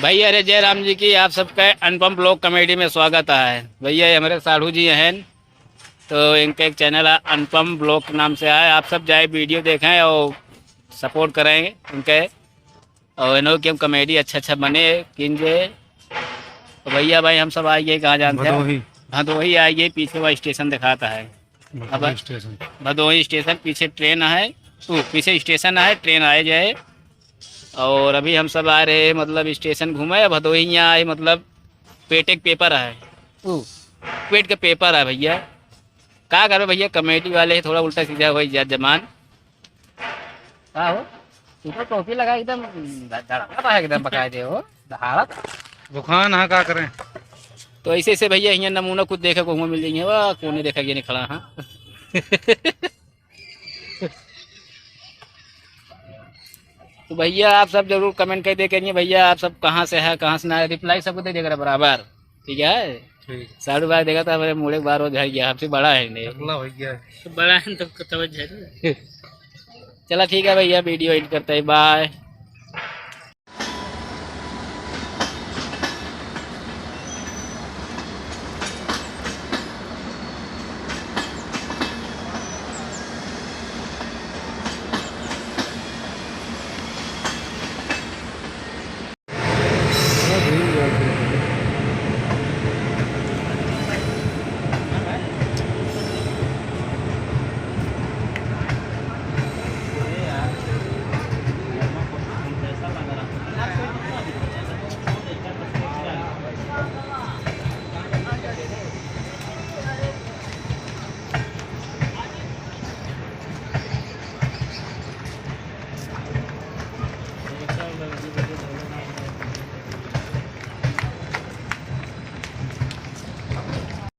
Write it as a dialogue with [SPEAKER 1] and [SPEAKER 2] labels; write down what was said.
[SPEAKER 1] भैया अरे जय राम जी की आप सबका अनुपम ब्लॉग कॉमेडी में स्वागत है। भैया ये हमारे साढ़ू जी हैं, तो इनका एक चैनल है अनुपम ब्लॉग के नाम से है। आप सब जाए वीडियो देखें और सपोर्ट करेंगे उनके, और इन्हों की हम कॉमेडी अच्छा बने कीजिए। तो भैया भाई हम सब आइए, कहाँ जानते हैं?
[SPEAKER 2] भदोही।
[SPEAKER 1] भदोही आइए, पीछे वह स्टेशन दिखाता है। अब
[SPEAKER 2] भदोही स्टेशन।
[SPEAKER 1] भदोही स्टेशन पीछे ट्रेन है, पीछे स्टेशन है, ट्रेन आए जाए। और अभी हम सब आ रहे हैं, मतलब स्टेशन घूमे भदोही, यहाँ आए मतलब पेट एक पेपर है, पेट का पेपर है भैया। क्या करो भैया, कमेटी वाले थोड़ा उल्टा सीधा हो जमान। हाँ हो ऊपर टोपी लगा एकदम धड़का है, एकदम बकायदे हो भारत।
[SPEAKER 2] दुकान हाँ, क्या करें।
[SPEAKER 1] तो ऐसे ऐसे भैया यहाँ नमूना कुछ देखा को मिल जाएंगे, वाह कौन नहीं देखा ये नहीं खड़ा। हाँ तो भैया आप सब जरूर कमेंट कर दे करिए भैया, आप सब कहाँ से है कहाँ से ना है, रिप्लाई सबको दे देगा बराबर। ठीक है,
[SPEAKER 2] ठीक।
[SPEAKER 1] साढ़ू बार देखा था मेरे मुड़े बार हो जाएगी, आपसे बड़ा है नहीं
[SPEAKER 2] अगला हो गया है।
[SPEAKER 1] तो बड़ा है तो चला ठीक है भैया, वीडियो एडिट करते हैं, बाय।